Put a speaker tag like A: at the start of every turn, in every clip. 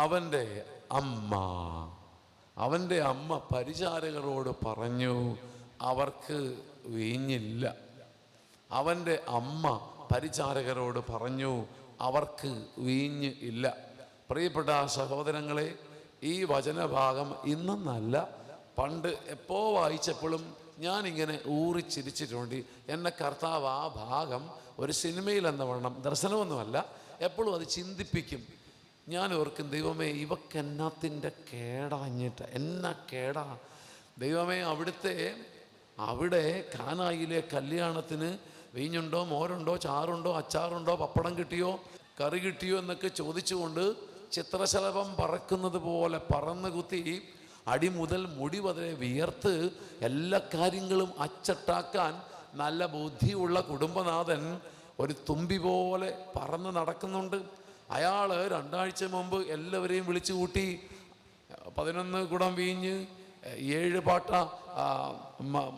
A: അവൻ്റെ അമ്മ പരിചാരകരോട് പറഞ്ഞു, അവർക്ക് വീഞ്ഞില്ല. അവൻ്റെ അമ്മ പരിചാരകരോട് പറഞ്ഞു, അവർക്ക് വീഞ്ഞ് ഇല്ല. പ്രിയപ്പെട്ട സഹോദരങ്ങളെ, ഈ വചനഭാഗം ഇന്നെന്നല്ല, പണ്ട് എപ്പോ വായിച്ചപ്പോഴും ഞാനിങ്ങനെ ഊറിച്ചിരിച്ചിട്ടുണ്ട്. എന്നെ കർത്താവ് ആ ഭാഗം ഒരു സിനിമയിൽ എന്ന വണ്ണം, ദർശനമൊന്നുമല്ല, എപ്പോഴും അത് ചിന്തിപ്പിക്കും. ഞാൻ ഓർക്കും, ദൈവമേ ഇവക്കെന്നാത്തിൻ്റെ കേടാഞ്ഞിട്ട്, എന്നാ കേടാ ദൈവമേ. അവിടെ കാനായിലെ കല്യാണത്തിന് വീഞ്ഞുണ്ടോ, മോരുണ്ടോ, ചാറുണ്ടോ, അച്ചാറുണ്ടോ, പപ്പടം കിട്ടിയോ, കറി കിട്ടിയോ എന്നൊക്കെ ചോദിച്ചുകൊണ്ട് ചിത്രശലഭം പറക്കുന്നത് പോലെ പറന്ന് കുത്തി അടി മുതൽ മുടി വരെ വിയർത്ത് എല്ലാ കാര്യങ്ങളും അച്ചട്ടാക്കാൻ നല്ല ബുദ്ധിയുള്ള കുടുംബനാഥൻ ഒരു തുമ്പി പോലെ പറന്ന് നടക്കുന്നുണ്ട്. അയാൾ 2 ആഴ്ച മുമ്പ് എല്ലാവരെയും വിളിച്ചു കൂട്ടി 11 കുടം വീഞ്ഞ്, 7 പാട്ട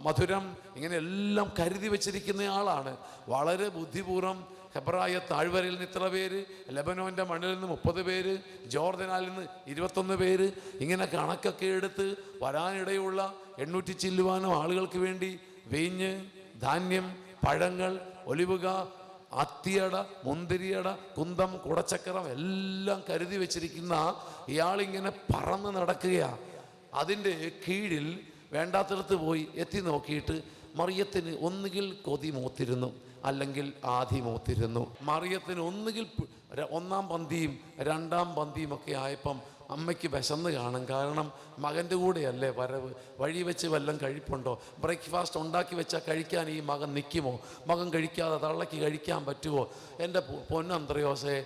A: മധുരം, ഇങ്ങനെ എല്ലാം കരുതി വെച്ചിരിക്കുന്ന ആളാണ്. വളരെ ബുദ്ധിപൂർവ്വം ഹെബ്രായ താഴ്വരയിൽ നിന്ന് ഇത്ര പേര്, ലെബനോൻ്റെ മണ്ണിൽ നിന്ന് 30 പേര്, ജോർദാനിൽ നിന്ന് 21 പേര്, ഇങ്ങനെ കണക്കൊക്കെ എടുത്ത് വരാനിടയുള്ള 800 ചില്ലുവാനും ആളുകൾക്ക് വേണ്ടി വീഞ്ഞ്, ധാന്യം, പഴങ്ങൾ, ഒലിവുക, അത്തിയട, മുന്തിരിയട, കുന്തം, കുടച്ചക്രം എല്ലാം കരുതി വെച്ചിരിക്കുന്ന ഇയാളിങ്ങനെ പറന്ന് നടക്കുകയാണ്. അതിൻ്റെ കീഴിൽ വേണ്ടാത്തിടത്ത് പോയി എത്തി നോക്കിയിട്ട് മറിയത്തിന് ഒന്നുകിൽ കൊതി മൂത്തിരുന്നു, അല്ലെങ്കിൽ ആധി മൂത്തിരുന്നു. മറിയത്തിന് ഒന്നുകിൽ 1-ാം പന്തിയും 2-ാം പന്തിയും ഒക്കെ ആയപ്പം അമ്മയ്ക്ക് വിശന്ന് കാണും. കാരണം മകൻ്റെ കൂടെയല്ലേ വരവ്. വഴി വെച്ച് വല്ലതും കഴിപ്പുണ്ടോ? ബ്രേക്ക്ഫാസ്റ്റ് ഉണ്ടാക്കി വെച്ചാൽ കഴിക്കാൻ ഈ മകൻ നിൽക്കുമോ? മകൻ കഴിക്കാതെ തള്ളയ്ക്ക് കഴിക്കാൻ പറ്റുമോ? എൻ്റെ പൊന്നന്ത്രയോസേ,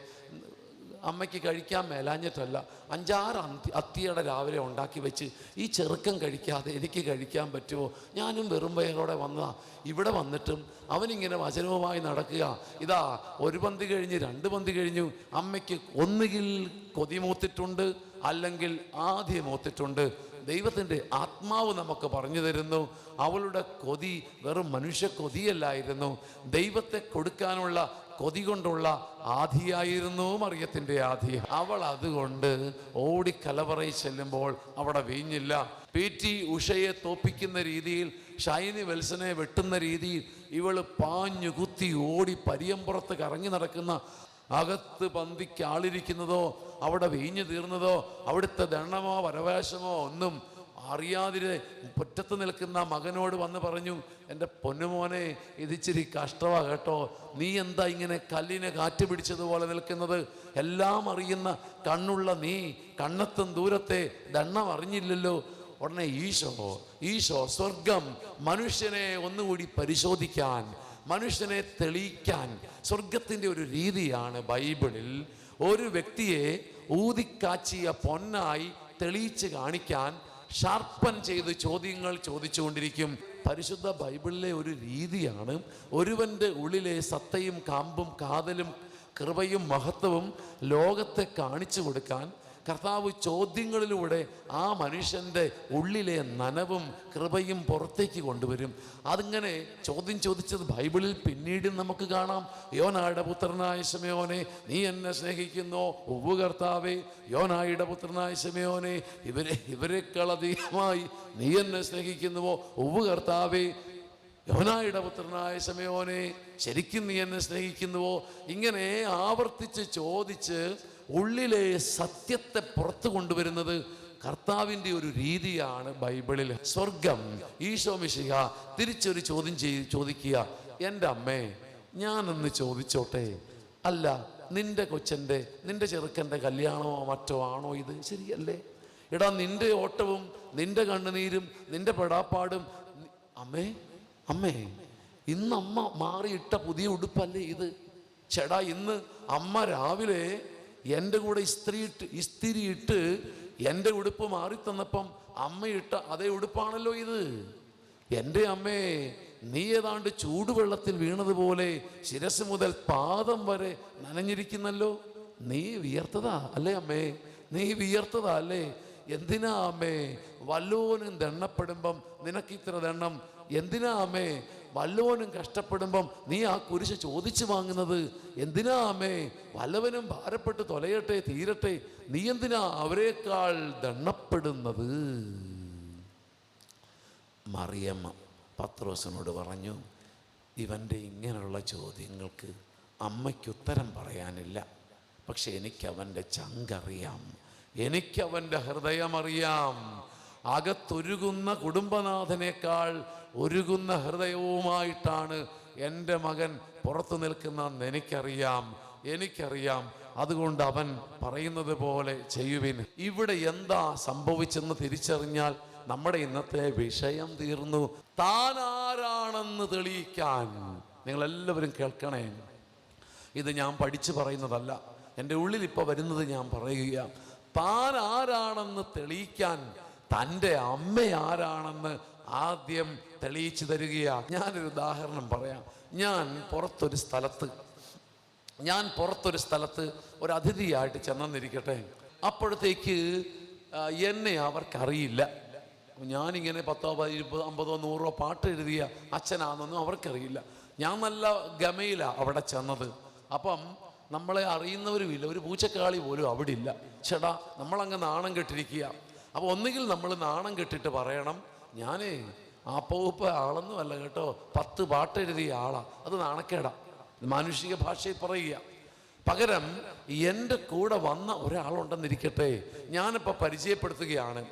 A: അമ്മയ്ക്ക് കഴിക്കാൻ മേലാഞ്ഞിട്ടല്ല, 5-6 അത്തിയുടെ രാവിലെ ഉണ്ടാക്കി വെച്ച് ഈ ചെറുക്കം കഴിക്കാതെ എനിക്ക് കഴിക്കാൻ പറ്റുമോ? ഞാനും വെറും വയറോടെ വന്നതാ. ഇവിടെ വന്നിട്ടും അവനിങ്ങനെ വചനവുമായി നടക്കുക. ഇതാ 1 പന്തി കഴിഞ്ഞ് 2 പന്തി കഴിഞ്ഞു. അമ്മയ്ക്ക് ഒന്നുകിൽ കൊതിമൂത്തിട്ടുണ്ട്, അല്ലെങ്കിൽ ആദ്യ മൂത്തിട്ടുണ്ട്. ദൈവത്തിൻ്റെ ആത്മാവ് നമുക്ക് പറഞ്ഞു തരുന്നു, അവളുടെ കൊതി വെറും മനുഷ്യ കൊതിയല്ലായിരുന്നു, ദൈവത്തെ കൊടുക്കാനുള്ള കൊതി കൊണ്ടുള്ള ആധിയായിരുന്നു മറിയത്തിൻ്റെ ആധി. അവൾ അതുകൊണ്ട് ഓടിക്കലവറയിൽ ചെല്ലുമ്പോൾ അവിടെ വീഞ്ഞില്ല. PT ഉഷയെ തോപ്പിക്കുന്ന രീതിയിൽ, ഷൈനി വെൽസനെ വെട്ടുന്ന രീതിയിൽ ഇവള് പാഞ്ഞു കുത്തി ഓടി പരിയമ്പുറത്ത് കറങ്ങി നടക്കുന്ന, അകത്ത് പന്തിക്ക് ആളിരിക്കുന്നതോ അവിടെ വീഞ്ഞു തീർന്നതോ അവിടുത്തെ ദണ്ണമോ പരവേശമോ ഒന്നും അറിയാതിരെ മുറ്റത്ത് നിൽക്കുന്ന മകനോട് വന്ന് പറഞ്ഞു, എൻ്റെ പൊന്നുമോനെ, ഇതിച്ചിരി കഷ്ടമാ കേട്ടോ, നീ എന്താ ഇങ്ങനെ കല്ലിനെ കാറ്റ് പിടിച്ചതുപോലെ നിൽക്കുന്നത്? എല്ലാം അറിയുന്ന കണ്ണുള്ള നീ കണ്ണെത്തും ദൂരത്തെ ദണ്ണം അറിഞ്ഞില്ലല്ലോ. ഉടനെ ഈശോ സ്വർഗം മനുഷ്യനെ ഒന്നുകൂടി പരിശോധിക്കാൻ, മനുഷ്യനെ തെളിയിക്കാൻ, സ്വർഗത്തിൻ്റെ ഒരു രീതിയാണ് ബൈബിളിൽ ഒരു വ്യക്തിയെ ഊതിക്കാച്ചിയ പൊന്നായി തെളിയിച്ച് കാണിക്കാൻ ഷാർപ്പൻ ചെയ്ത് ചോദ്യങ്ങൾ ചോദിച്ചുകൊണ്ടിരിക്കും. പരിശുദ്ധ ബൈബിളിലെ ഒരു രീതിയാണ് ഒരുവൻ്റെ ഉള്ളിലെ സത്തയും കാമ്പും കാതലും കൃപയും മഹത്വവും ലോകത്തെ കാണിച്ചു കൊടുക്കാൻ കർത്താവ് ചോദ്യങ്ങളിലൂടെ ആ മനുഷ്യൻ്റെ ഉള്ളിലെ നനവും കൃപയും പുറത്തേക്ക് കൊണ്ടുവരും. അതിങ്ങനെ ചോദ്യം ചോദിച്ചത് ബൈബിളിൽ പിന്നീട് നമുക്ക് കാണാം. യോനായുടെ പുത്രനായ ശിമയോനെ, നീ എന്നെ സ്നേഹിക്കുന്നോ? ഉവ്വ് കർത്താവേ. യോനായുടെ പുത്രനായ ശിമയോനെ, ഇവരെക്കാളധികമായി നീ എന്നെ സ്നേഹിക്കുന്നുവോ? ഉവ്വ് കർത്താവേ. യോനായുടെ പുത്രനായ ശിമയോനെ, ശരിക്കും നീ എന്നെ സ്നേഹിക്കുന്നുവോ? ഇങ്ങനെ ആവർത്തിച്ച് ചോദിച്ച് ഉള്ളിലെ സത്യത്തെ പുറത്തു കൊണ്ടുവരുന്നത് കർത്താവിൻ്റെ ഒരു രീതിയാണ് ബൈബിളിൽ. സ്വർഗം ഈശോ മിശിഹ തിരിച്ചൊരു ചോദ്യം ചോദിക്കുക, എൻ്റെ അമ്മേ, ഞാനൊന്ന് ചോദിച്ചോട്ടെ, അല്ല നിന്റെ കൊച്ചൻ്റെ, നിന്റെ ചെറുക്കൻ്റെ കല്യാണമോ മറ്റോ ആണോ ഇത്? ശരിയല്ലേ? എടാ, നിന്റെ ഓട്ടവും നിന്റെ കണ്ണുനീരും നിന്റെ പെടാപ്പാടും, അമ്മേ ഇന്ന് അമ്മ മാറിയിട്ട പുതിയ ഉടുപ്പല്ലേ ഇത്? ചേടാ, ഇന്ന് അമ്മ രാവിലെ എൻ്റെ കൂടെ ഇസ്തിരിയിട്ട് എൻ്റെ ഉടുപ്പ് മാറിത്തന്നപ്പം അമ്മയിട്ട അതേ ഉടുപ്പാണല്ലോ ഇത്. എൻ്റെ അമ്മേ, നീ ഏതാണ്ട് ചൂടുവെള്ളത്തിൽ വീണതുപോലെ ശിരസ് മുതൽ പാദം വരെ നനഞ്ഞിരിക്കുന്നല്ലോ. നീ വിയർത്തതാ അല്ലേ അമ്മേ? നീ വിയർത്തതാ അല്ലേ? എന്തിനാ അമ്മേ വല്ലോനും ദണ്ണപ്പെടുമ്പം നിനക്കിത്ര ദണ്ണം? എന്തിനാ അമ്മേ വല്ലവനും കഷ്ടപ്പെടുമ്പം നീ ആ കുരിശ് ചോദിച്ചു വാങ്ങുന്നത് എന്തിനാ അമ്മേ? വല്ലവനും ഭാരപ്പെട്ട് തൊലയട്ടെ, തീരട്ടെ, നീ എന്തിനാ അവരെക്കാൾ ദണ്ണപ്പെടുന്നത്? മറിയമ്മ പത്രോസിനോട് പറഞ്ഞു, ഇവൻ്റെ ഇങ്ങനെയുള്ള ചോദ്യങ്ങൾക്ക് അമ്മയ്ക്ക് ഉത്തരം പറയാനില്ല. പക്ഷെ എനിക്കവൻ്റെ ചങ്കറിയാം, എനിക്കവൻ്റെ ഹൃദയമറിയാം. അകത്തൊരുകുന്ന കുടുംബനാഥനേക്കാൾ ഒരുകുന്ന ഹൃദയവുമായിട്ടാണ് എൻ്റെ മകൻ പുറത്തു നിൽക്കുന്നതെന്ന് എനിക്കറിയാം. അതുകൊണ്ട് അവൻ പറയുന്നത് പോലെ ചെയ്യുവിൻ. ഇവിടെ എന്താ സംഭവിച്ചെന്ന് തിരിച്ചറിഞ്ഞാൽ നമ്മുടെ ഇന്നത്തെ വിഷയം തീർന്നു. താൻ ആരാണെന്ന് തെളിയിക്കാൻ, നിങ്ങളെല്ലാവരും കേൾക്കണേ, ഇത് ഞാൻ പഠിച്ചു പറയുന്നതല്ല, എൻ്റെ ഉള്ളിൽ ഇപ്പോൾ വരുന്നത് ഞാൻ പറയുക. താൻ ആരാണെന്ന് തെളിയിക്കാൻ തൻ്റെ അമ്മ ആരാണെന്ന് ആദ്യം തെളിയിച്ചു തരികയാണ്. ഞാനൊരു ഉദാഹരണം പറയാം. ഞാൻ പുറത്തൊരു സ്ഥലത്ത് ഒരു അതിഥിയായിട്ട് ചെന്നിരിക്കട്ടെ. അപ്പോഴത്തേക്ക് എന്നെ അവർക്കറിയില്ല. ഞാനിങ്ങനെ 10, 20, 50, 100 പാട്ട് എഴുതിയ അച്ഛനാണെന്നൊന്നും അവർക്കറിയില്ല. ഞാൻ നല്ല ഗമയിലാണ് അവിടെ ചെന്നത്. അപ്പം നമ്മളെ അറിയുന്നവരുമില്ല, ഒരു പൂച്ചക്കാളി പോലും അവിടെ ഇല്ല. ചേട്ടാ, നമ്മളങ്ങ് നാണം കെട്ടിരിക്കുക. അപ്പോൾ ഒന്നുകിൽ നമ്മൾ നാണം കെട്ടിട്ട് പറയണം, ഞാനേ ആപ്പൂപ്പ ആളൊന്നുമല്ല കേട്ടോ, 10 പാട്ട് എഴുതിയ ആളാ. അത് നാണക്കേടാ, മാനുഷിക ഭാഷയിൽ പറയുക. പകരം എൻ്റെ കൂടെ വന്ന ഒരാളുണ്ടെന്നിരിക്കട്ടെ, ഞാനിപ്പോൾ പരിചയപ്പെടുത്തുകയാണ്.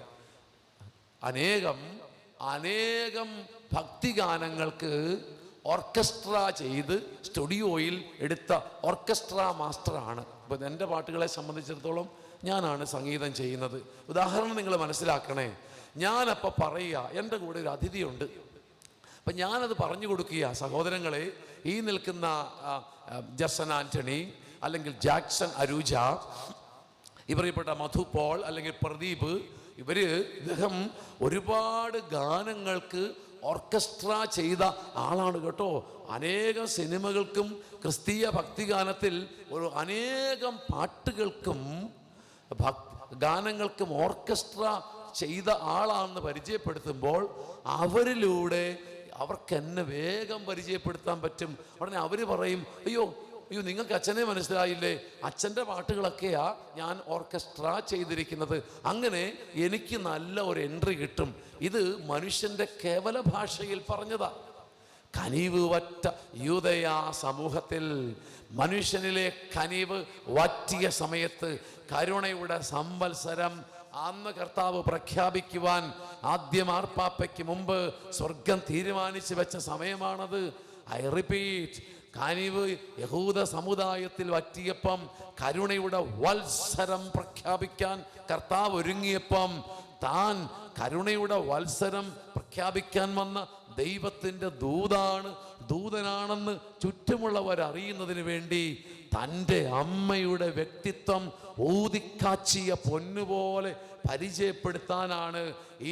A: അനേകം ഭക്തിഗാനങ്ങൾക്ക് ഓർക്കസ്ട്ര ചെയ്ത് സ്റ്റുഡിയോയിൽ എടുത്ത ഓർക്കസ്ട്ര മാസ്റ്ററാണ്. ഇപ്പം എൻ്റെ പാട്ടുകളെ സംബന്ധിച്ചിടത്തോളം ഞാനാണ് സംഗീതം ചെയ്യുന്നത്. ഉദാഹരണം നിങ്ങൾ മനസ്സിലാക്കണേ. ഞാനപ്പോൾ പറയുക, എൻ്റെ കൂടെ ഒരു അതിഥിയുണ്ട്. അപ്പം ഞാനത് പറഞ്ഞു കൊടുക്കുക, സഹോദരങ്ങളെ, ഈ നിൽക്കുന്ന ജർസൻ ആൻ്റണി, അല്ലെങ്കിൽ ജാക്സൺ അരൂജ, ഇവരിൽപ്പെട്ട മധു പോൾ അല്ലെങ്കിൽ പ്രദീപ്, ഇദ്ദേഹം ഒരുപാട് ഗാനങ്ങൾക്ക് ഓർക്കസ്ട്ര ചെയ്ത ആളാണ് കേട്ടോ. അനേകം സിനിമകൾക്കും ക്രിസ്തീയ ഭക്തിഗാനത്തിൽ അനേകം പാട്ടുകൾക്കും ഗാനങ്ങൾക്കും ഓർക്കസ്ട്ര ചെയ്ത ആളാണെന്ന് പരിചയപ്പെടുത്തുമ്പോൾ അവരിലൂടെ അവർക്ക് എന്നെ വേഗം പരിചയപ്പെടുത്താൻ പറ്റും. ഉടനെ അവർ പറയും, അയ്യോ നിങ്ങൾക്ക് അച്ഛനെ മനസ്സിലായില്ലേ, അച്ഛൻ്റെ പാട്ടുകളൊക്കെയാ ഞാൻ ഓർക്കസ്ട്ര ചെയ്തിരിക്കുന്നത്. അങ്ങനെ എനിക്ക് നല്ല ഒരു എൻട്രി കിട്ടും. ഇത് മനുഷ്യൻ്റെ കേവല ഭാഷയിൽ പറഞ്ഞതാ. കനിവ് വറ്റ യൂദയാ സമൂഹത്തിൽ മനുഷ്യനിലെ കനിവ് വറ്റിയ സമയത്ത് കരുണയുടെ സംവത്സരം അന്ന് കർത്താവ് പ്രഖ്യാപിക്കുവാൻ ആദ്യം മാർപ്പാപ്പയ്ക്ക് മുമ്പ് സ്വർഗം തീരുമാനിച്ചു വെച്ച സമയമാണത്. ഐ റിപ്പീറ്റ്, കനിവ് യഹൂദ സമുദായത്തിൽ വറ്റിയപ്പം കരുണയുടെ വത്സരം പ്രഖ്യാപിക്കാൻ കർത്താവ് ഒരുങ്ങിയപ്പം താൻ കരുണയുടെ വത്സരം പ്രഖ്യാപിക്കാൻ വന്ന ദൈവത്തിൻ്റെ ദൂതനാണെന്ന് ചുറ്റുമുള്ളവർ അറിയുന്നതിന് വേണ്ടി തൻ്റെ അമ്മയുടെ വ്യക്തിത്വം ഊതിക്കാച്ചിയ പൊന്നുപോലെ പരിചയപ്പെടുത്താനാണ്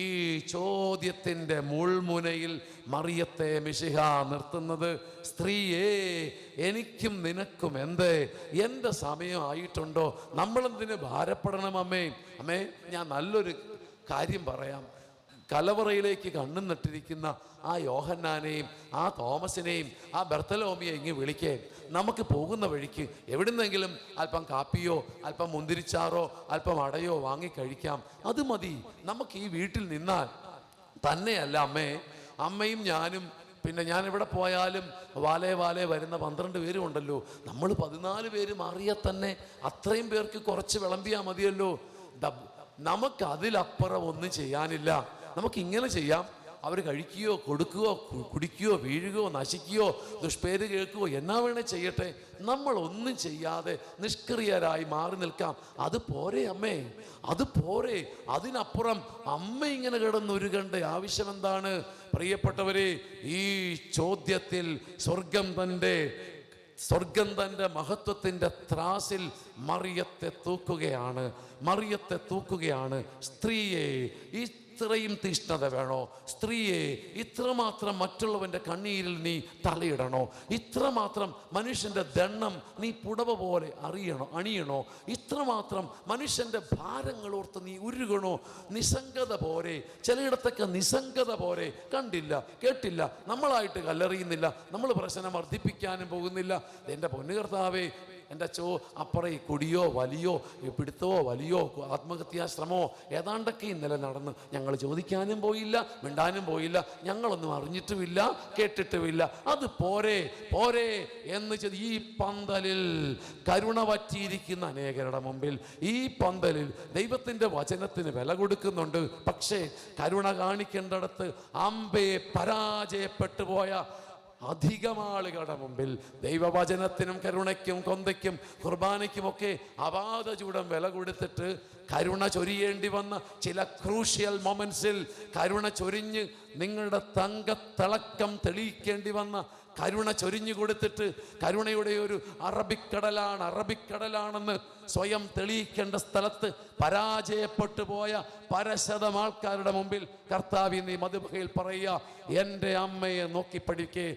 A: ഈ ചോദ്യത്തിൻ്റെ മുൾമുനയിൽ മറിയത്തെ മിശിഹ നിർത്തുന്നത്. സ്ത്രീയേ, എനിക്കും നിനക്കും എന്തേ? എൻ്റെ സമയം ആയിട്ടുണ്ടോ? നമ്മളെന്തിന് ഭാരപ്പെടണം അമ്മേ? ഞാൻ നല്ലൊരു കാര്യം പറയാം. കലവറയിലേക്ക് കണ്ണും നട്ടിരിക്കുന്ന ആ യോഹന്നാനെയും ആ തോമസിനെയും ആ ബർത്തലോമിയെ ഇങ്ങ് വിളിക്കേ. നമുക്ക് പോകുന്ന വഴിക്ക് എവിടുന്നെങ്കിലും അല്പം കാപ്പിയോ അല്പം മുന്തിരിച്ചാറോ അല്പം അടയോ വാങ്ങിക്കഴിക്കാം. അത് മതി. നമുക്ക് ഈ വീട്ടിൽ നിന്നാൽ തന്നെയല്ല അമ്മയും ഞാനും, പിന്നെ ഞാൻ എവിടെ പോയാലും വാലേ വരുന്ന 12 പേരും ഉണ്ടല്ലോ. നമ്മൾ 14 പേര് മാറിയാൽ തന്നെ അത്രയും പേർക്ക് കുറച്ച് വിളമ്പിയാൽ മതിയല്ലോ. നമുക്ക് അതിലപ്പുറം ഒന്നും ചെയ്യാനില്ല. നമുക്കിങ്ങനെ ചെയ്യാം, അവർ കഴിക്കുകയോ കൊടുക്കുകയോ കുടിക്കുകയോ വീഴുകയോ നശിക്കുകയോ ദുഷ്പേര് കേൾക്കുകയോ എന്നാ വേണേ ചെയ്യട്ടെ, നമ്മൾ ഒന്നും ചെയ്യാതെ നിഷ്ക്രിയരായി മാറി നിൽക്കാം. അത് പോരെ അമ്മേ, അത് പോരെ. അതിനപ്പുറം അമ്മ ഇങ്ങനെ കിടന്നൊരുകണ്ട ആവശ്യം എന്താണ്? പ്രിയപ്പെട്ടവരെ, ഈ ചോദ്യത്തിൽ സ്വർഗം തൻ്റെ മഹത്വത്തിൻ്റെ ത്രാസിൽ മറിയത്തെ തൂക്കുകയാണ്. സ്ത്രീയെ, ഈ ഇത്രയും തീഷ്ണത വേണോ? സ്ത്രീയെ, ഇത്രമാത്രം മറ്റുള്ളവൻ്റെ കണ്ണീരിൽ നീ തലയിടണോ? ഇത്രമാത്രം മനുഷ്യൻ്റെ ദണ്ണം നീ പുടവ പോലെ അണിയണോ? ഇത്രമാത്രം മനുഷ്യൻ്റെ ഭാരങ്ങൾ ഓർത്ത് നീ ഉരുകണോ? നിസ്സംഗത പോരെ, ചിലയിടത്തൊക്കെ നിസ്സംഗത പോരെ. കണ്ടില്ല, കേട്ടില്ല, നമ്മളായിട്ട് കല്ലെറിയുന്നില്ല, നമ്മൾ പ്രശ്നം വർദ്ധിപ്പിക്കാനും പോകുന്നില്ല. എൻ്റെ പൊന്നു കർത്താവേ, എൻ്റെ അപ്പുറം കുടിയോ വലിയോ പിടുത്തവോ വലിയോ ആത്മഹത്യാശ്രമമോ ഏതാണ്ടൊക്കെ ഇന്നലെ നടന്ന് ഞങ്ങൾ ചോദിക്കാനും പോയില്ല, മിണ്ടാനും പോയില്ല, ഞങ്ങളൊന്നും അറിഞ്ഞിട്ടുമില്ല, കേട്ടിട്ടുമില്ല. അത് പോരെ പോരെ എന്ന് ഈ പന്തലിൽ കരുണ പറ്റിയിരിക്കുന്ന അനേകരുടെ മുമ്പിൽ, ഈ പന്തലിൽ ദൈവത്തിൻ്റെ വചനത്തിന് വില കൊടുക്കുന്നുണ്ട്. പക്ഷേ കരുണ കാണിക്കേണ്ടടത്ത് അമ്പയെ പരാജയപ്പെട്ടു പോയ അധികം ആളുകളുടെ മുമ്പിൽ ദൈവവചനത്തിനും കരുണയ്ക്കും കൊന്തയ്ക്കും കുർബാനയ്ക്കുമൊക്കെ അപാദചൂടം വില കൊടുത്തിട്ട് കരുണ ചൊരിയേണ്ടി വന്ന ചില ക്രൂഷ്യൽ മൊമെന്റ്സിൽ കരുണ ചൊരിഞ്ഞ് നിങ്ങളുടെ തങ്കത്തിളക്കം തെളിയിക്കേണ്ടി വന്ന കരുണ ചൊരിഞ്ഞു കൊടുത്തിട്ട് കരുണയുടെ ഒരു അറബിക്കടലാണെന്ന് സ്വയം തെളിയിക്കേണ്ട സ്ഥലത്ത് പരാജയപ്പെട്ടു പോയ പരശതം ആൾക്കാരുടെ മുമ്പിൽ കർത്താവ് നീ മധുബഹയിൽ പറയുക, എൻ്റെ അമ്മയെ നോക്കി പഠിക്കേ,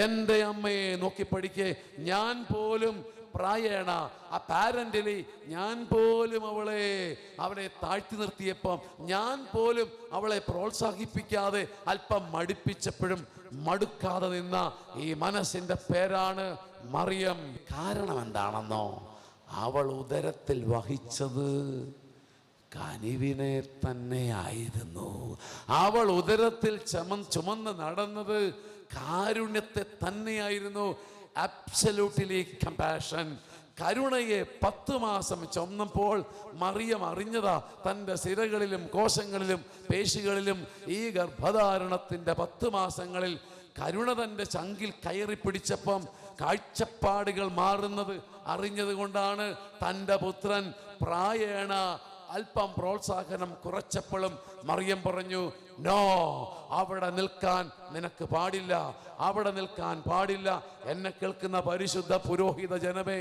A: എൻ്റെ അമ്മയെ നോക്കി പഠിക്കേ. ഞാൻ പോലും പ്രായേണ പാരന്റലി ഞാൻ പോലും അവളെ താഴ്ത്തി നിർത്തിയപ്പം, ഞാൻ പോലും അവളെ പ്രോത്സാഹിപ്പിക്കാതെ അല്പം മടുപ്പിച്ചപ്പോഴും മടുക്കാതെ നിന്ന ഈ മനസ്സിന്റെ പേരാണ് മറിയം. കാരണം എന്താണെന്നോ? അവൾ ഉദരത്തിൽ വഹിച്ചത് കനിവിനെ തന്നെയായിരുന്നു. അവൾ ഉദരത്തിൽ ചുമന്ന് നടന്നത് കാരുണ്യത്തെ തന്നെയായിരുന്നു. Absolutely compassion. കരുണയെ 10 മാസം ചുമന്നപ്പോൾ മറിയം അറിഞ്ഞതാ, തൻ്റെ സിരകളിലും കോശങ്ങളിലും പേശികളിലും ഈ ഗർഭധാരണത്തിൻ്റെ 10 മാസങ്ങളിൽ കരുണ തൻ്റെ ചങ്കിൽ കയറി പിടിച്ചപ്പം കാഴ്ചപ്പാടുകൾ മാറുന്നത് അറിഞ്ഞത് കൊണ്ടാണ് തൻ്റെ പുത്രൻ പ്രായേണ അല്പം പ്രോത്സാഹനം കുറച്ചപ്പോഴും മറിയം പറഞ്ഞു, നോ, അവിടെ നിൽക്കാൻ നിനക്ക് പാടില്ല, അവിടെ നിൽക്കാൻ പാടില്ല. എന്നെ കേൾക്കുന്ന പരിശുദ്ധ പുരോഹിത ജനമേ,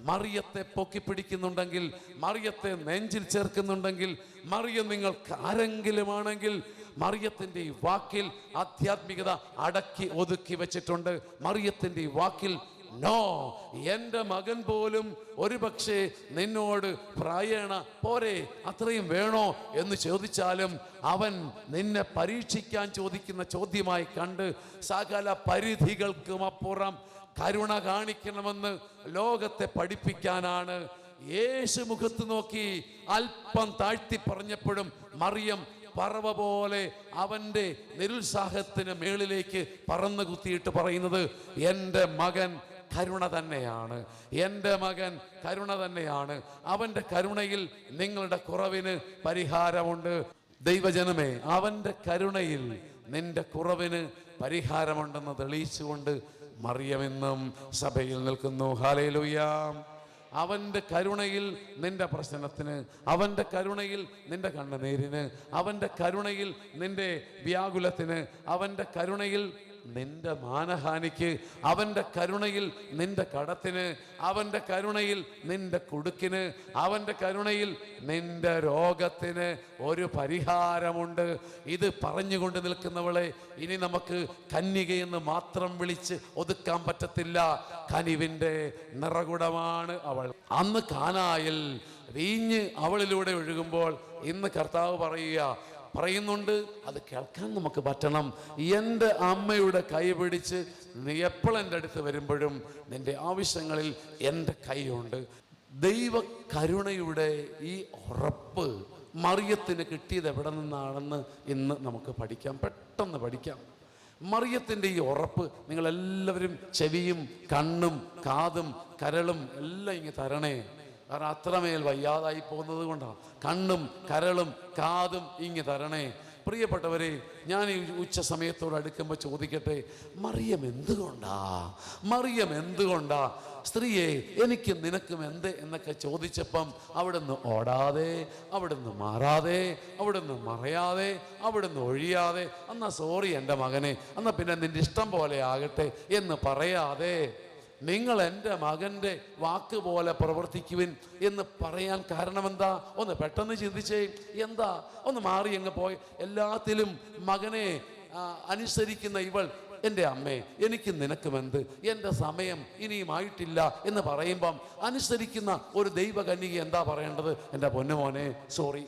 A: മറിയത്തെ പൊക്കിപ്പിടിക്കുന്നുണ്ടെങ്കിൽ, മറിയത്തെ നെഞ്ചിൽ ചേർക്കുന്നുണ്ടെങ്കിൽ, മറിയം നിങ്ങൾക്ക് ആരെങ്കിലുമാണെങ്കിൽ, മറിയത്തിൻ്റെ ഈ വാക്കിൽ ആധ്യാത്മികത അടക്കി ഒതുക്കി വെച്ചിട്ടുണ്ട്. മറിയത്തിൻ്റെ ഈ വാക്കിൽ നോ, എൻ്റെ മകൻ പോലും ഒരുപക്ഷെ നിന്നോട് പ്രായേണ പോരെ, അത്രയും വേണോ എന്ന് ചോദിച്ചാലും അവൻ നിന്നെ പരീക്ഷിക്കാൻ ചോദിക്കുന്ന ചോദ്യമായി കണ്ട് സകല പരിധികൾക്കും അപ്പുറം കരുണ കാണിക്കണമെന്ന് ലോകത്തെ പഠിപ്പിക്കാനാണ് യേശു മുഖത്ത് നോക്കി അല്പം താഴ്ത്തി പറഞ്ഞപ്പോഴും മറിയം പറവ പോലെ അവൻ്റെ നിരുത്സാഹത്തിന് മേളിലേക്ക് പറന്നു കുത്തിയിട്ട് പറയുന്നത്, എൻ്റെ മകൻ കരുണ തന്നെയാണ്, എൻ്റെ മകൻ കരുണ തന്നെയാണ്. അവൻ്റെ കരുണയിൽ നിങ്ങളുടെ കുറവിന് പരിഹാരമുണ്ട്. ദൈവജനമേ, അവൻ്റെ കരുണയിൽ നിന്റെ കുറവിന് പരിഹാരമുണ്ടെന്ന് തെളിയിച്ചുകൊണ്ട് മറിയമെന്നും സഭയിൽ നിൽക്കുന്നു. ഹല്ലേലൂയ. അവൻ്റെ കരുണയിൽ നിന്റെ പ്രശ്നത്തിന്, അവൻ്റെ കരുണയിൽ നിന്റെ കണ്ണുനീരിന്, അവൻ്റെ കരുണയിൽ നിന്റെ വ്യാകുലത്തിന്, അവൻ്റെ കരുണയിൽ നിന്റെ മാനഹാനിക്ക്, അവൻ്റെ കരുണയിൽ നിന്റെ കടത്തിന്, അവൻ്റെ കരുണയിൽ നിന്റെ കുടുക്കിന്, അവൻ്റെ കരുണയിൽ നിന്റെ രോഗത്തിന് ഒരു പരിഹാരമുണ്ട്. ഇത് പറഞ്ഞുകൊണ്ട് നിൽക്കുന്നവളെ ഇനി നമുക്ക് കന്യകയെന്ന് മാത്രം വിളിച്ച് ഒതുക്കാൻ പറ്റത്തില്ല. കനിവിൻ്റെ നിറകുടമാണ് അവൾ. അന്ന് കാനായിൽ വീഞ്ഞ് അവളിലൂടെ ഒഴുകുമ്പോൾ ഇന്ന് കർത്താവ് പറയുന്നുണ്ട്, അത് കേൾക്കാൻ നമുക്ക് പറ്റണം. എൻ്റെ അമ്മയുടെ കൈ പിടിച്ച് നീ എപ്പോൾ എൻ്റെ അടുത്ത് വരുമ്പോഴും നിൻ്റെ ആവശ്യങ്ങളിൽ എൻ്റെ കൈയുണ്ട്. ദൈവ കരുണയുടെ ഈ ഉറപ്പ് മറിയത്തിന് കിട്ടിയത് എവിടെ നിന്നാണെന്ന് ഇന്ന് നമുക്ക് പഠിക്കാം, പെട്ടെന്ന് പഠിക്കാം. മറിയത്തിൻ്റെ ഈ ഉറപ്പ് നിങ്ങളെല്ലാവരും ചെവിയും കണ്ണും കാതും കരളും എല്ലാം ഇങ്ങ് തരണേ. കാരണം അത്രമേൽ വയ്യാതായി പോകുന്നത് കൊണ്ടാണ്. കണ്ണും കരളും കാതും ഇങ്ങ് തരണേ. പ്രിയപ്പെട്ടവരെ, ഞാൻ ഈ ഉച്ച സമയത്തോട് അടുക്കുമ്പോൾ ചോദിക്കട്ടെ, മറിയം എന്തുകൊണ്ടാ സ്ത്രീയെ എനിക്കും നിനക്കും എന്ത് എന്നൊക്കെ ചോദിച്ചപ്പം അവിടുന്ന് ഓടാതെ, അവിടുന്ന് മാറാതെ, അവിടുന്ന് മറയാതെ, അവിടുന്ന് ഒഴിയാതെ, എന്നാ സോറി എൻ്റെ മകനെ, എന്നാൽ പിന്നെ നിൻ്റെ ഇഷ്ടം പോലെ ആകട്ടെ എന്ന് പറയാതെ നിങ്ങൾ എൻ്റെ മകൻ്റെ വാക്ക് പോലെ പ്രവർത്തിക്കുവിൻ എന്ന് പറയാൻ കാരണം എന്താ? ഒന്ന് പെട്ടെന്ന് ചിന്തിച്ചേ. എന്താ? ഒന്ന് മാറി അങ്ങ് പോയി. എല്ലാത്തിലും മകനെ അനുസരിക്കുന്ന ഇവൾ, എൻ്റെ അമ്മേ എനിക്ക് നിനക്കുമെന്ത്, എൻ്റെ സമയം ഇനിയും ആയിട്ടില്ല എന്ന് പറയുമ്പം അനുസരിക്കുന്ന ഒരു ദൈവകന്യക എന്താ പറയേണ്ടത്? എൻ്റെ പൊന്നുമോനെ സോറി,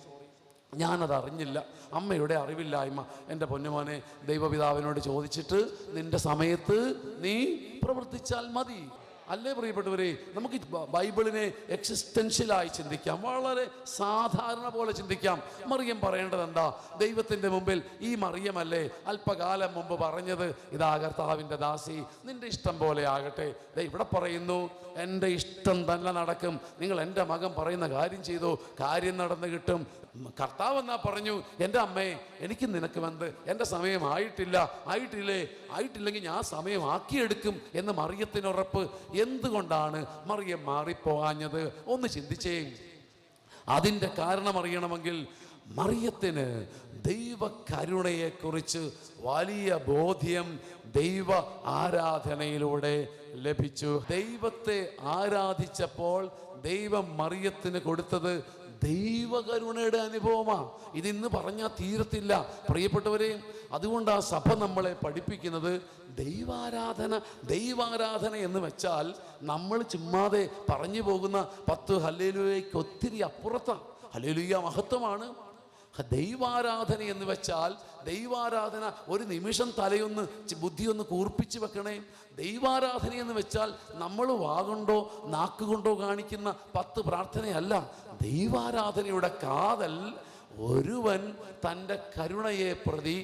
A: ഞാനത് അറിഞ്ഞില്ല, അമ്മയുടെ അറിവില്ലായ്മ. എൻ്റെ പൊന്നുമോനെ ദൈവപിതാവിനോട് ചോദിച്ചിട്ട് നിൻ്റെ സമയത്ത് നീ പ്രവർത്തിച്ചാൽ മതി. അല്ലേ പ്രിയപ്പെട്ടവരെ? നമുക്ക് ബൈബിളിനെ എക്സിസ്റ്റൻഷ്യലായി ചിന്തിക്കാം, വളരെ സാധാരണ പോലെ ചിന്തിക്കാം. മറിയം പറയേണ്ടത് എന്താ? ദൈവത്തിൻ്റെ മുമ്പിൽ ഈ മറിയമല്ലേ അല്പകാലം മുമ്പ് പറഞ്ഞത്, ഇതാ കർത്താവിൻ്റെ ദാസി, നിന്റെ ഇഷ്ടം പോലെ ആകട്ടെ. ഇവിടെ പറയുന്നു എൻ്റെ ഇഷ്ടം തന്നെ നടക്കും, നിങ്ങൾ എൻ്റെ മകൻ പറയുന്ന കാര്യം ചെയ്തോ, കാര്യം നടന്നു കിട്ടും. കർത്താവ് എന്നാ പറഞ്ഞു, എൻ്റെ അമ്മേ എനിക്ക് നിനക്കുമെന്ത്, എൻ്റെ സമയം ആയിട്ടില്ലെങ്കിൽ ഞാൻ സമയം ആക്കിയെടുക്കും എന്ന് മറിയത്തിന് ഉറപ്പ്. എന്തുകൊണ്ടാണ് മറിയം മാറിപ്പോകാഞ്ഞത്? ഒന്ന് ചിന്തിച്ചേ. അതിൻ്റെ കാരണം അറിയണമെങ്കിൽ മറിയത്തിന് ദൈവകരുണയെക്കുറിച്ച് വലിയ ബോധ്യം ദൈവ ആരാധനയിലൂടെ ലഭിച്ചു. ദൈവത്തെ ആരാധിച്ചപ്പോൾ ദൈവം മറിയത്തിന് കൊടുത്തത് ദൈവകരുണയുടെ അനുഭവമാണ്. ഇതിന്ന് പറഞ്ഞാൽ തീരത്തില്ല പ്രിയപ്പെട്ടവരെ. അതുകൊണ്ട് ആ സഭ നമ്മളെ പഠിപ്പിക്കുന്നത് ദൈവാരാധന എന്ന് വെച്ചാൽ നമ്മൾ ചുമ്മാതെ പറഞ്ഞു പോകുന്ന 10 ഹല്ലേലൂയയ്ക്ക് ഒത്തിരി അപ്പുറത്താണ്. ഹല്ലേലൂയ മഹത്വമാണ്. ദൈവാരാധന എന്ന് വെച്ചാൽ, ദൈവാരാധന ഒരു നിമിഷം തലയൊന്ന് ബുദ്ധിയൊന്ന് കൂർപ്പിച്ച് വെക്കണേ. ദൈവാരാധന എന്ന് വെച്ചാൽ നമ്മൾ വാഗുകൊണ്ടോ നാക്കുകൊണ്ടോ കാണിക്കുന്ന 10 പ്രാർത്ഥനയല്ല. ദൈവാരാധനയുടെ കാതൽ ഒരുവൻ തൻ്റെ കരുണയെ പ്രതി,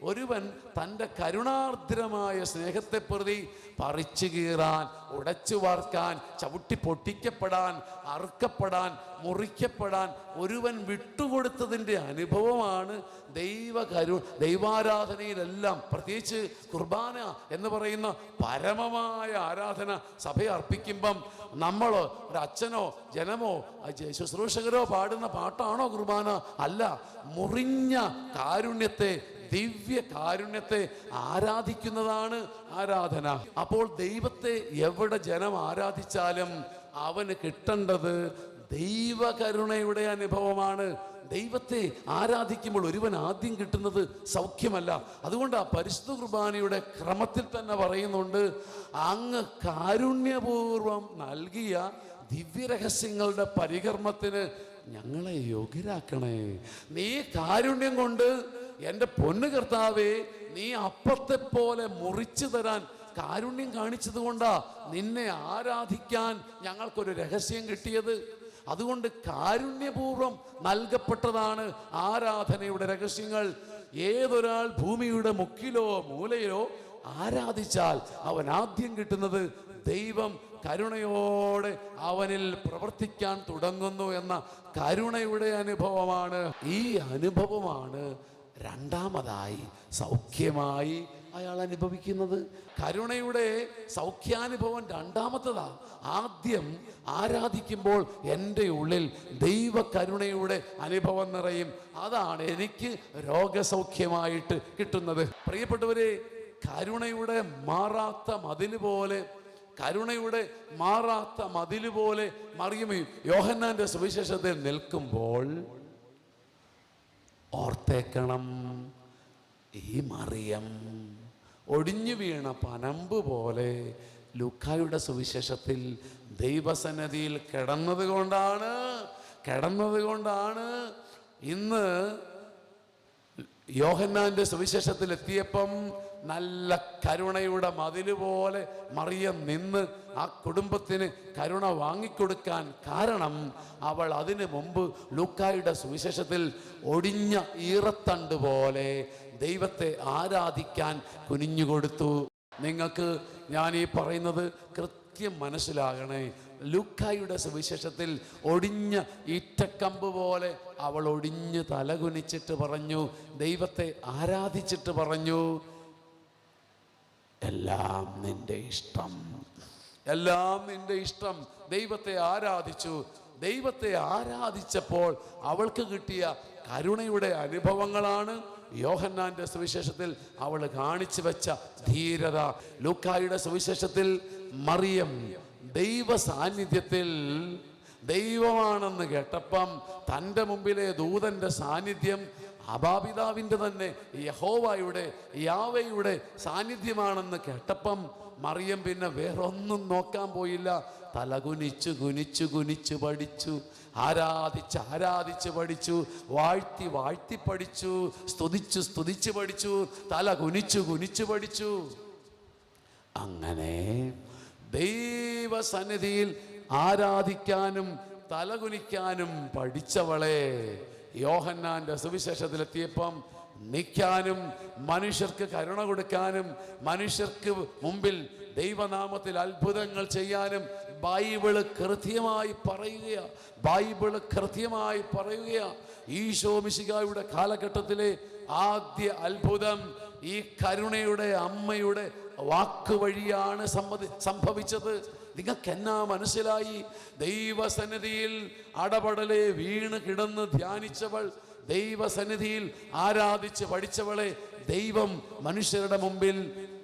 A: ഒരുവൻ തൻ്റെ കരുണാർദ്രമായ സ്നേഹത്തെ പ്രതി പറിച്ചു കീറാൻ, ഉടച്ചു വാർക്കാൻ, ചവിട്ടി പൊട്ടിക്കപ്പെടാൻ, അറുക്കപ്പെടാൻ, മുറിക്കപ്പെടാൻ ഒരുവൻ വിട്ടുകൊടുത്തതിൻ്റെ അനുഭവമാണ് ദൈവാരാധനയിലെല്ലാം. പ്രത്യേകിച്ച് കുർബാന എന്ന് പറയുന്ന പരമമായ ആരാധന സഭയെ അർപ്പിക്കുമ്പം നമ്മൾ ഒരു അച്ഛനോ ജനമോ ശുശ്രൂഷകരോ പാടുന്ന പാട്ടാണോ കുർബാന? അല്ല, മുറിഞ്ഞ കാരുണ്യത്തെ, ദിവ്യ കാരുണ്യത്തെ ആരാധിക്കുന്നതാണ് ആരാധന. അപ്പോൾ ദൈവത്തെ എവിടെ ജനം ആരാധിച്ചാലും അവന് കിട്ടേണ്ടത് ദൈവകരുണയുടെ അനുഭവമാണ്. ദൈവത്തെ ആരാധിക്കുമ്പോൾ ഒരുവൻ ആദ്യം കിട്ടുന്നത് സൗഖ്യമല്ല. അതുകൊണ്ട് ആ പരിശുദ്ധ കുർബാനയുടെ ക്രമത്തിൽ തന്നെ പറയുന്നുണ്ട്, അങ്ങ് കാരുണ്യപൂർവം നൽകിയ ദിവ്യരഹസ്യങ്ങളുടെ പരികർമ്മത്തിന് ഞങ്ങളെ യോഗ്യരാക്കണേ. നീ കാരുണ്യം കൊണ്ട് എൻ്റെ പൊന്നു കർത്താവേ, നീ അപ്പത്തെ പോലെ മുറിച്ചു തരാൻ കാരുണ്യം കാണിച്ചത് കൊണ്ടാ നിന്നെ ആരാധിക്കാൻ ഞങ്ങൾക്കൊരു രഹസ്യം കിട്ടിയത്. അതുകൊണ്ട് കാരുണ്യപൂർവം നൽകപ്പെട്ടതാണ് ആരാധനയുടെ രഹസ്യങ്ങൾ. ഏതൊരാൾ ഭൂമിയുടെ മുക്കിലോ മൂലയിലോ ആരാധിച്ചാൽ അവൻ ആദ്യം കിട്ടുന്നത് ദൈവം കരുണയോടെ അവനിൽ പ്രവർത്തിക്കാൻ തുടങ്ങുന്നു എന്ന കരുണയുടെ അനുഭവമാണ്. ഈ അനുഭവമാണ് രണ്ടാമതായി സൗഖ്യമായി അയാൾ അനുഭവിക്കുന്നത്. കരുണയുടെ സൗഖ്യാനുഭവം രണ്ടാമത്തതാ. ആദ്യം ആരാധിക്കുമ്പോൾ എൻ്റെ ഉള്ളിൽ ദൈവ കരുണയുടെ അനുഭവം നിറയും. അതാണ് എനിക്ക് രോഗസൗഖ്യമായിട്ട് കിട്ടുന്നത്. പ്രിയപ്പെട്ടവരെ, കരുണയുടെ മാറാത്ത മതില് പോലെ മറിയം യോഹന്നാന്റെ സുവിശേഷത്തിൽ നിൽക്കുമ്പോൾ ഓർത്തേക്കണം, ഈ മറിയം ഒടിഞ്ഞു വീണ പനമ്പ് പോലെ ലൂക്കായുടെ സുവിശേഷത്തിൽ ദൈവസന്നിധിയിൽ കിടന്നതുകൊണ്ടാണ് ഇന്ന് യോഹന്നാന്റെ സുവിശേഷത്തിൽ എത്തിയപ്പം നല്ല കരുണയുടെ മതില് പോലെ മറിയം നിന്ന് ആ കുടുംബത്തിന് കരുണ വാങ്ങിക്കൊടുക്കാൻ കാരണം അവൾ അതിനു മുമ്പ് ലൂക്കായുടെ സുവിശേഷത്തിൽ ഒടിഞ്ഞ ഈറത്തണ്ട് പോലെ ദൈവത്തെ ആരാധിക്കാൻ കുനിഞ്ഞുകൊടുത്തു. നിങ്ങൾക്ക് ഞാൻ ഈ പറയുന്നത് കൃത്യം മനസ്സിലാകണേ. ലൂക്കായുടെ സുവിശേഷത്തിൽ ഒടിഞ്ഞ ഈറ്റക്കമ്പ് പോലെ അവൾ ഒടിഞ്ഞ് തലകുനിച്ചിട്ട് പറഞ്ഞു, ദൈവത്തെ ആരാധിച്ചിട്ട് പറഞ്ഞു, എല്ലാം നിന്റെ ഇഷ്ടം. ദൈവത്തെ ആരാധിച്ചു. ദൈവത്തെ ആരാധിച്ചപ്പോൾ അവൾക്ക് കിട്ടിയ കരുണയുടെ അനുഭവങ്ങളാണ് യോഹന്നാന്റെ സുവിശേഷത്തിൽ അവൾ കാണിച്ചു വെച്ച ധീരത, ലൂക്കായുടെ സുവിശേഷത്തിൽ മറിയം ദൈവ സാന്നിധ്യത്തിൽ ദൈവമാണെന്ന് കേട്ടപ്പം തൻ്റെ മുമ്പിലെ ദൂതൻ്റെ സാന്നിധ്യം അബാപിതാവിൻ്റെ തന്നെ യാവയുടെ സാന്നിധ്യമാണെന്ന് കേട്ടപ്പം മറിയം പിന്നെ വേറൊന്നും നോക്കാൻ പോയില്ല. തലകുനിച്ചു കുനിച്ചു കുനിച്ചു പഠിച്ചു, ആരാധിച്ച് പഠിച്ചു, വാഴ്ത്തി പഠിച്ചു, സ്തുതിച്ച് പഠിച്ചു, തല കുനിച്ചു കുനിച്ചു പഠിച്ചു. അങ്ങനെ ദൈവസന്നിധിയിൽ ആരാധിക്കാനും തലകുനിക്കാനും പഠിച്ചവളെ യോഹന്നാന്റെ സുവിശേഷത്തിലെത്തിയപ്പം നിൽക്കാനും മനുഷ്യർക്ക് കരുണ കൊടുക്കാനും മനുഷ്യർക്ക് മുമ്പിൽ ദൈവനാമത്തിൽ അത്ഭുതങ്ങൾ ചെയ്യാനും ബൈബിള് കൃത്യമായി പറയുക. ഈശോ മിശിഹായുടെ കാലഘട്ടത്തിലെ ആദ്യ അത്ഭുതം ഈ കരുണയുടെ അമ്മയുടെ വാക്ക് വഴിയാണ് സംഭവിച്ചത്. നിങ്ങൾക്ക് എന്നാ മനസ്സിലായി? ദൈവസന്നിധിയിൽ അടപടലെ വീണ് കിടന്ന് ധ്യാനിച്ചവൾ, ദൈവസന്നിധിയിൽ ആരാധിച്ച് പഠിച്ചവളെ ദൈവം മനുഷ്യരുടെ മുമ്പിൽ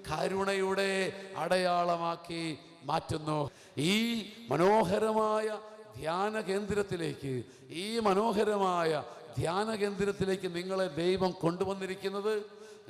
A: കരുണയുടെ അടയാളമാക്കി മാറ്റുന്നു. ഈ മനോഹരമായ ധ്യാന കേന്ദ്രത്തിലേക്ക് നിങ്ങളെ ദൈവം കൊണ്ടുവന്നിരിക്കുന്നത്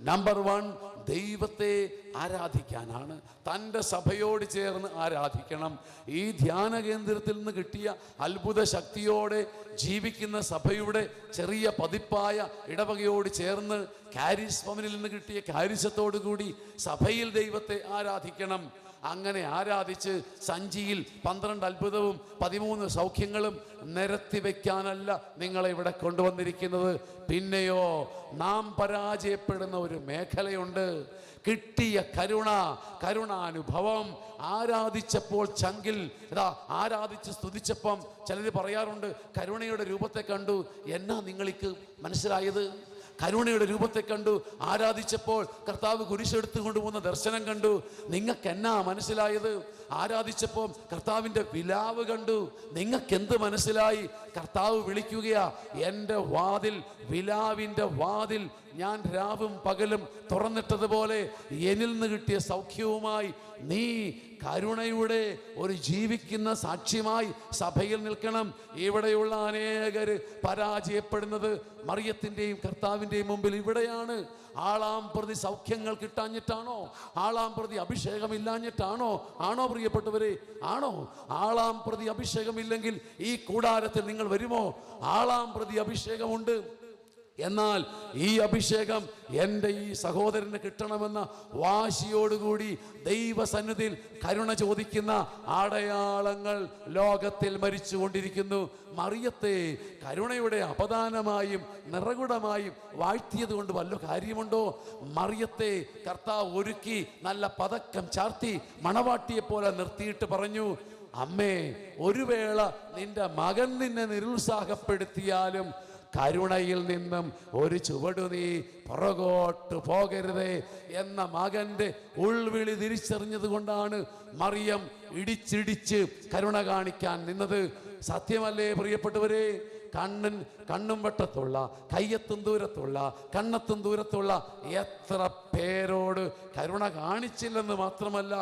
A: നമ്പർ 1 ദൈവത്തെ ആരാധിക്കാനാണ്. തൻ്റെ സഭയോട് ചേർന്ന് ആരാധിക്കണം. ഈ ധ്യാന കേന്ദ്രത്തിൽ നിന്ന് കിട്ടിയ അത്ഭുത ശക്തിയോടെ ജീവിക്കുന്ന സഭയുടെ ചെറിയ പതിപ്പായ ഇടവകയോട് ചേർന്ന് കാരിസ് ഭവനിൽ നിന്ന് കിട്ടിയ കാരിസത്തോടു കൂടി സഭയിൽ ദൈവത്തെ ആരാധിക്കണം. അങ്ങനെ ആരാധിച്ച് സഞ്ചിയിൽ 12 അത്ഭുതവും 13 സൗഖ്യങ്ങളും നിരത്തി വയ്ക്കാനല്ല നിങ്ങളെ ഇവിടെ കൊണ്ടുവന്നിരിക്കുന്നത്. പിന്നെയോ നാം പരാജയപ്പെടുന്ന ഒരു മേഖലയുണ്ട്. കിട്ടിയ കരുണാനുഭവം ആരാധിച്ചപ്പോൾ ചങ്കിൽ ആരാധിച്ച് സ്തുതിച്ചപ്പം ചിലർ പറയാറുണ്ട്, കരുണയുടെ രൂപത്തെ കണ്ടു. എന്നാ നിങ്ങൾക്ക് മനസ്സിലായത്? കരുണയുടെ രൂപത്തെ കണ്ടു, ആരാധിച്ചപ്പോൾ കർത്താവ് കുരിശെടുത്ത് കൊണ്ടുപോകുന്ന ദർശനം കണ്ടു. നിങ്ങൾക്ക് എന്നാ മനസ്സിലായത്? ആരാധിച്ചപ്പോൾ കർത്താവിൻ്റെ വിലാവ് കണ്ടു. നിങ്ങൾക്ക് എന്ത് മനസ്സിലായി? കർത്താവ് വിളിക്കുകയാ, എൻ്റെ വാതിൽ, വിലാവിൻ്റെ വാതിൽ ഞാൻ രാവും പകലും തുറന്നിട്ടതുപോലെ എന്നിൽ നിന്ന് കിട്ടിയ സൗഖ്യവുമായി നീ കരുണയുടെ ഒരു ജീവിക്കുന്ന സാക്ഷ്യമായി സഭയിൽ നിൽക്കണം. ഇവിടെയുള്ള അനേകര് പരാജയപ്പെടുന്നത് മറിയത്തിൻ്റെയും കർത്താവിൻ്റെയും മുമ്പിൽ ഇവിടെയാണ്. ആളാം പ്രതി സൗഖ്യങ്ങൾ കിട്ടാഞ്ഞിട്ടാണോ? ആളാം പ്രതി അഭിഷേകം ഇല്ലാഞ്ഞിട്ടാണോ? ആണോ പ്രിയപ്പെട്ടവരെ? ആണോ? ആളാം പ്രതി അഭിഷേകമില്ലെങ്കിൽ ഈ കൂടാരത്തിൽ നിങ്ങൾ വരുമോ? ആളാം പ്രതി അഭിഷേകമുണ്ട്. എന്നാൽ ഈ അഭിഷേകം എൻ്റെ ഈ സഹോദരന് കിട്ടണമെന്ന വാശിയോടുകൂടി ദൈവസന്നിധിയിൽ കരുണ ചോദിക്കുന്ന അടയാളങ്ങൾ ലോകത്തിൽ മരിച്ചുകൊണ്ടിരിക്കുന്നു. മറിയത്തെ കരുണയുടെ അപദാനമായും നിറകുടമായും വാഴ്ത്തിയത് കൊണ്ട് വല്ല കാര്യമുണ്ടോ? മറിയത്തെ കർത്താവ് ഒരുക്കി നല്ല പതക്കം ചാർത്തി മണവാട്ടിയെ പോലെ നിർത്തിയിട്ട് പറഞ്ഞു, അമ്മേ, ഒരു വേള നിന്റെ മകൻ നിന്നെ നിരുത്സാഹപ്പെടുത്തിയാലും കരുണയിൽ നിന്നും ഒരു ചുവടു നീ പുറകോട്ട് പോകരുതേ എന്ന മകന്റെ ഉൾവിളി തിരിച്ചറിഞ്ഞത് കൊണ്ടാണ് മറിയം ഇടിച്ചിടിച്ച് കരുണ കാണിക്കാൻ നിന്നത്. സത്യമല്ലേ പ്രിയപ്പെട്ടവരെ? കണ്ണും വട്ടത്തുള്ള, കയ്യെത്തും ദൂരത്തുള്ള, കണ്ണെത്തും ദൂരത്തുള്ള എത്ര പേരോട് കരുണ കാണിച്ചില്ലെന്ന് മാത്രമല്ല,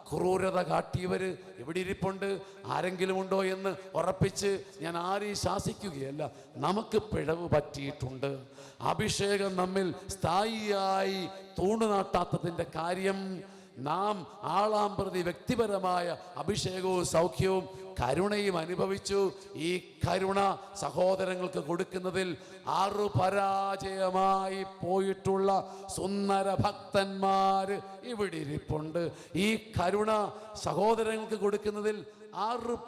A: ക്രൂരത കാട്ടിയവര് ഇവിടെ ഇരിപ്പുണ്ട്. ആരെങ്കിലും ഉണ്ടോ എന്ന് ഉറപ്പിച്ച് ഞാൻ ആരെയും ശാസിക്കുകയല്ല. നമുക്ക് പിഴവ് പറ്റിയിട്ടുണ്ട്. അഭിഷേകം നമ്മിൽ സ്ഥായിയായി തൂണുനാട്ടാത്തതിൻ്റെ കാര്യം നാം ആളാം പ്രതി വ്യക്തിപരമായ അഭിഷേകവും സൗഖ്യവും കരുണയും അനുഭവിച്ചു. ഈ കരുണ സഹോദരങ്ങൾക്ക് കൊടുക്കുന്നതിൽ പരാജയമായി പോയിട്ടുള്ള സുന്ദര ഭക്തന്മാര് ഇവിടെ ഇരിപ്പുണ്ട്. ഈ കരുണ സഹോദരങ്ങൾക്ക് കൊടുക്കുന്നതിൽ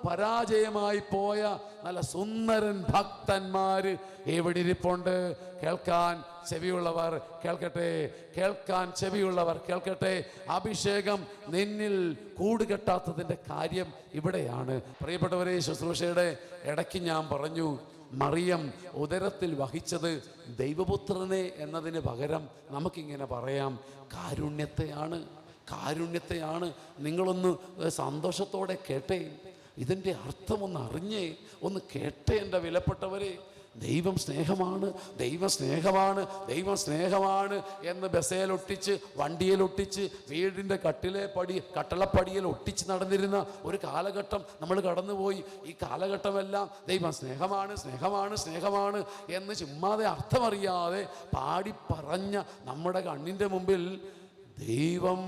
A: പരാജയമായി പോയ നല്ല സുന്ദരൻ ഭക്തന്മാര് ഇവിടെ ഇരിപ്പുണ്ട്. കേൾക്കാൻ ചെവിയുള്ളവർ കേൾക്കട്ടെ, കേൾക്കാൻ ചെവിയുള്ളവർ കേൾക്കട്ടെ. അഭിഷേകം നിന്നിൽ കൂടുകെട്ടാത്തതിൻ്റെ കാര്യം ഇവിടെയാണ്. പ്രിയപ്പെട്ടവരെ, ശുശ്രൂഷയുടെ ഇടയ്ക്ക് ഞാൻ പറഞ്ഞു, മറിയം ഉദരത്തിൽ വഹിച്ചത് ദൈവപുത്രനെ എന്നതിന് പകരം നമുക്കിങ്ങനെ പറയാം, കാരുണ്യത്തെയാണ്. നിങ്ങളൊന്ന് സന്തോഷത്തോടെ കേട്ടേ, ഇതിൻ്റെ അർത്ഥമൊന്ന് അറിഞ്ഞേ, ഒന്ന് കേട്ടേ എൻ്റെ വിലപ്പെട്ടവരെ. ദൈവം സ്നേഹമാണ്, ദൈവം സ്നേഹമാണ്, ദൈവം സ്നേഹമാണ് എന്ന് ബസ്സേലൊട്ടിച്ച്, വണ്ടിയിലൊട്ടിച്ച്, വീടിൻ്റെ കട്ടളപ്പടിയിൽ ഒട്ടിച്ച് നടന്നിരുന്ന ഒരു കാലഘട്ടം നമ്മൾ കടന്നുപോയി. ഈ കാലഘട്ടമെല്ലാം ദൈവം സ്നേഹമാണ്, സ്നേഹമാണ്, സ്നേഹമാണ് എന്ന് ചുമ്മാതെ അർത്ഥമറിയാതെ പാടി പറഞ്ഞ നമ്മുടെ കണ്ണിൻ്റെ മുമ്പിൽ ദൈവം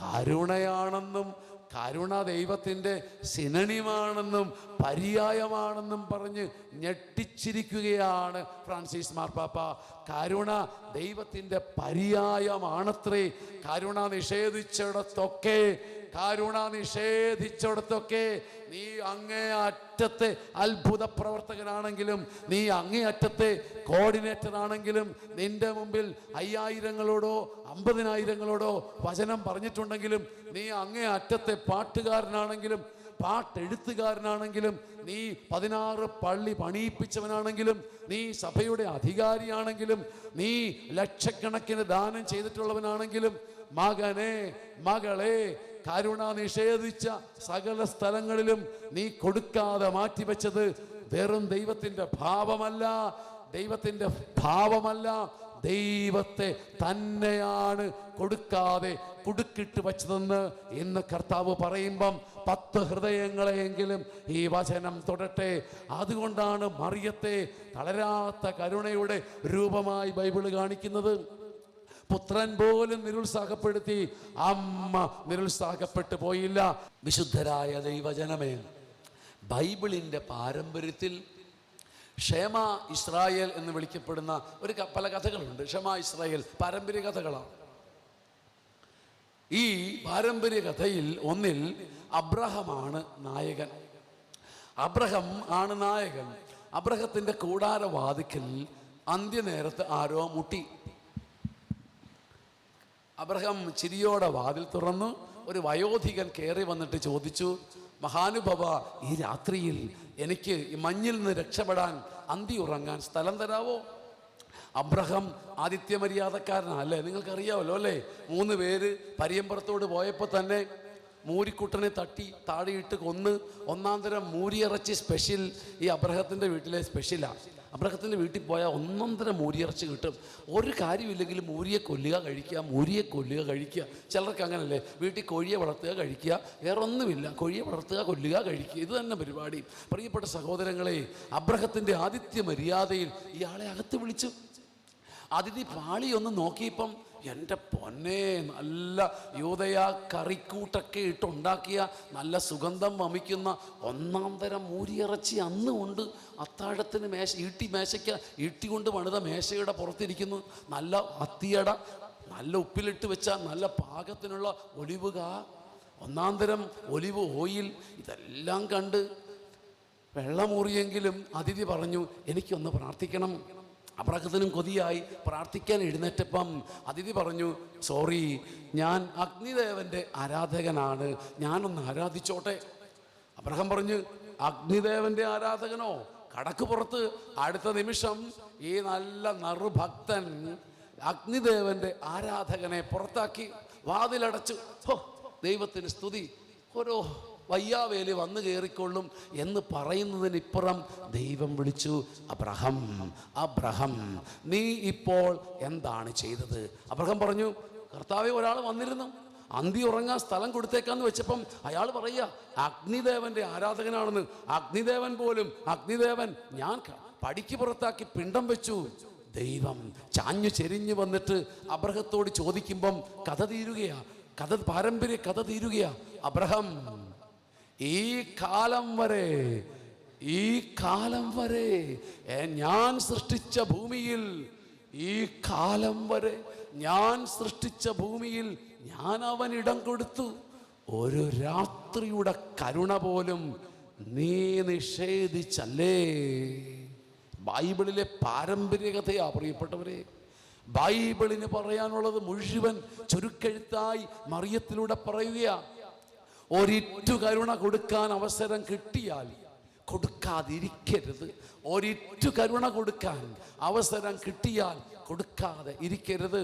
A: കരുണയാണെന്നും കരുണ ദൈവത്തിൻ്റെ സിനണിമാണെന്നും പര്യായമാണെന്നും പറഞ്ഞ് ഞെട്ടിച്ചിരിക്കുകയാണ് ഫ്രാൻസിസ് മാർപ്പാപ്പ. കരുണ ദൈവത്തിൻ്റെ പര്യായമാണത്രേ. കരുണ നിഷേധിച്ചിടത്തൊക്കെ നീ അങ്ങേ അറ്റത്തെ അത്ഭുത പ്രവർത്തകനാണെങ്കിലും, നീ അങ്ങേ അറ്റത്തെ കോർഡിനേറ്റർ ആണെങ്കിലും, നിന്റെ മുമ്പിൽ 5000ങ്ങളോടോ 50,000ങ്ങളോടോ വചനം പറഞ്ഞിട്ടുണ്ടെങ്കിലും, നീ അങ്ങേ അറ്റത്തെ പാട്ടുകാരനാണെങ്കിലും, പാട്ടെഴുത്തുകാരനാണെങ്കിലും, നീ 16 പള്ളി പണിയിപ്പിച്ചവനാണെങ്കിലും, നീ സഭയുടെ അധികാരിയാണെങ്കിലും, നീ ലക്ഷക്കണക്കിന് ദാനം ചെയ്തിട്ടുള്ളവനാണെങ്കിലും, മകനെ മകളെ, കരുണ നിഷേധിച്ച സകല സ്ഥലങ്ങളിലും നീ കൊടുക്കാതെ മാറ്റിവെച്ചത് വെറും ദൈവത്തിൻ്റെ ഭാവമല്ല, ദൈവത്തെ തന്നെയാണ് കൊടുക്കാതെ കുടുക്കിട്ട് വച്ചതെന്ന് ഇന്ന് കർത്താവ് പറയുമ്പം 10 ഹൃദയങ്ങളെയെങ്കിലും ഈ വചനം തൊടട്ടെ. അതുകൊണ്ടാണ് മറിയത്തെ തളരാത്ത കരുണയുടെ രൂപമായി ബൈബിള് കാണിക്കുന്നത്. പുത്രൻ പോലും നിരുത്സാഹപ്പെടുത്തി, അമ്മ നിരുത്സാഹപ്പെട്ടു പോയില്ല. വിശുദ്ധരായ ദൈവജനമേ, ബൈബിളിൻ്റെ പാരമ്പര്യത്തിൽ ക്ഷേമ ഇസ്രായേൽ എന്ന് വിളിക്കപ്പെടുന്ന പല കഥകളുണ്ട്. ക്ഷേമ ഇസ്രായേൽ പാരമ്പര്യ കഥകളാണ്. ഈ പാരമ്പര്യ കഥയിൽ ഒന്നിൽ അബ്രഹമാണ് നായകൻ. അബ്രഹത്തിൻ്റെ കൂടാരവാതിക്കൽ അന്ത്യനേരത്ത് ആരോ മുട്ടി. അബ്രഹാം ചിരിയോടെ വാതിൽ തുറന്നു. ഒരു വയോധികൻ കയറി വന്നിട്ട് ചോദിച്ചു, മഹാനുഭവ, ഈ രാത്രിയിൽ എനിക്ക് ഈ മഞ്ഞിൽ നിന്ന് രക്ഷപ്പെടാൻ അന്തി ഉറങ്ങാൻ സ്ഥലം തരാവോ? അബ്രഹാം ആതിഥ്യമര്യാദക്കാരനല്ലേ, നിങ്ങൾക്കറിയാമല്ലോ അല്ലേ. 3 പേര് പരിയമ്പുറത്തോട് പോയപ്പോൾ തന്നെ മൂരിക്കുട്ടനെ തട്ടി താഴെയിട്ട് കൊന്ന് 1-ാം തരം മൂരിയിറച്ചി സ്പെഷ്യൽ ഈ അബ്രഹത്തിൻ്റെ വീട്ടിലെ സ്പെഷ്യലാണ്. അബ്രഹത്തിൻ്റെ വീട്ടിൽ പോയാൽ 1-ാം തരം മൂരിയിറച്ചി കിട്ടും. ഒരു കാര്യമില്ലെങ്കിലും മൂരിയെ കൊല്ലുക കഴിക്കുക. ചിലർക്ക് അങ്ങനല്ലേ, വീട്ടിൽ കോഴിയെ വളർത്തുക കഴിക്കുക, വേറെ ഒന്നുമില്ല, കോഴിയെ വളർത്തുക കൊല്ലുക കഴിക്കുക, ഇത് തന്നെ പരിപാടി. പ്രിയപ്പെട്ട സഹോദരങ്ങളെ, അബ്രഹത്തിൻ്റെ ആതിഥ്യ മര്യാദയിൽ ഇയാളെ അകത്ത് വിളിച്ചു. അതിഥി പാളി ഒന്ന് നോക്കിയപ്പം, എൻ്റെ പൊന്നെ, നല്ല യൂദയ കറിക്കൂട്ടൊക്കെ ഇട്ടുണ്ടാക്കിയ നല്ല സുഗന്ധം വമിക്കുന്ന 1-ാം തരം മൂരിയിറച്ചി അന്ന് ഉണ്ട്. അത്താഴത്തിന് ഈട്ടി കൊണ്ട് പണിത മേശയുടെ പുറത്തിരിക്കുന്നു. നല്ല അത്തിയട, നല്ല ഉപ്പിലിട്ട് വെച്ച നല്ല പാകത്തിനുള്ള ഒലിവുക, 1-ാം തരം ഒലിവ് ഓയിൽ, ഇതെല്ലാം കണ്ട് വെള്ളമൂറിയെങ്കിലും അതിഥി പറഞ്ഞു, എനിക്കൊന്ന് പ്രാർത്ഥിക്കണം. അബ്രഹത്തിനും കൊതിയായി. പ്രാർത്ഥിക്കാൻ എഴുന്നേറ്റപ്പം അതിഥി പറഞ്ഞു, സോറി, ഞാൻ അഗ്നിദേവൻ്റെ ആരാധകനാണ്, ഞാനൊന്ന് ആരാധിച്ചോട്ടെ. അബ്രഹാം പറഞ്ഞു, അഗ്നിദേവൻ്റെ ആരാധകനോ? കടക്ക് പുറത്ത്. അടുത്ത നിമിഷം ഈ നല്ല നറുഭക്തൻ അഗ്നിദേവൻ്റെ ആരാധകനെ പുറത്താക്കി, വാതിലടച്ചു. ദൈവത്തിന് സ്തുതി, ഓരോ വയ്യാവേലി വന്നു കയറിക്കൊള്ളും എന്ന് പറയുന്നതിനിപ്പുറം ദൈവം വിളിച്ചു, അബ്രഹാം, നീ ഇപ്പോൾ എന്താണ് ചെയ്തത്? അബ്രഹാം പറഞ്ഞു, കർത്താവേ, ഒരാൾ വന്നിരുന്നു, അന്തി ഉറങ്ങാൻ സ്ഥലം കൊടുത്തേക്കാന്ന് വെച്ചപ്പം അയാൾ പറയുക അഗ്നിദേവൻ്റെ ആരാധകനാണെന്ന്. അഗ്നിദേവൻ ഞാൻ പടിക്ക് പുറത്താക്കി പിണ്ടം വെച്ചു. ദൈവം ചാഞ്ഞു ചെരിഞ്ഞു വന്നിട്ട് അബ്രഹത്തോട് ചോദിക്കുമ്പം പാരമ്പര്യ കഥ തീരുകയാ. അബ്രഹാം, ഈ കാലം വരെ ഞാൻ സൃഷ്ടിച്ച ഭൂമിയിൽ ഞാൻ അവനിടം കൊടുത്തു. ഒരു രാത്രിയുടെ കരുണ പോലും നീ നിഷേധിച്ചല്ലേ. ബൈബിളിലെ പാരമ്പര്യ കഥയാ പ്രിയപ്പെട്ടവരെ. ബൈബിളിന് പറയാനുള്ളത് മുഴുവൻ ചുരുക്കെഴുത്തായി മറിയത്തിലൂടെ പറയുകയാ. ഒരിറ്റു കരുണ കൊടുക്കാൻ അവസരം കിട്ടിയാൽ കൊടുക്കാതിരിക്കരുത്. ഒരിറ്റു കരുണ കൊടുക്കാൻ അവസരം കിട്ടിയാൽ കൊടുക്കാതെ ഇരിക്കരുത്.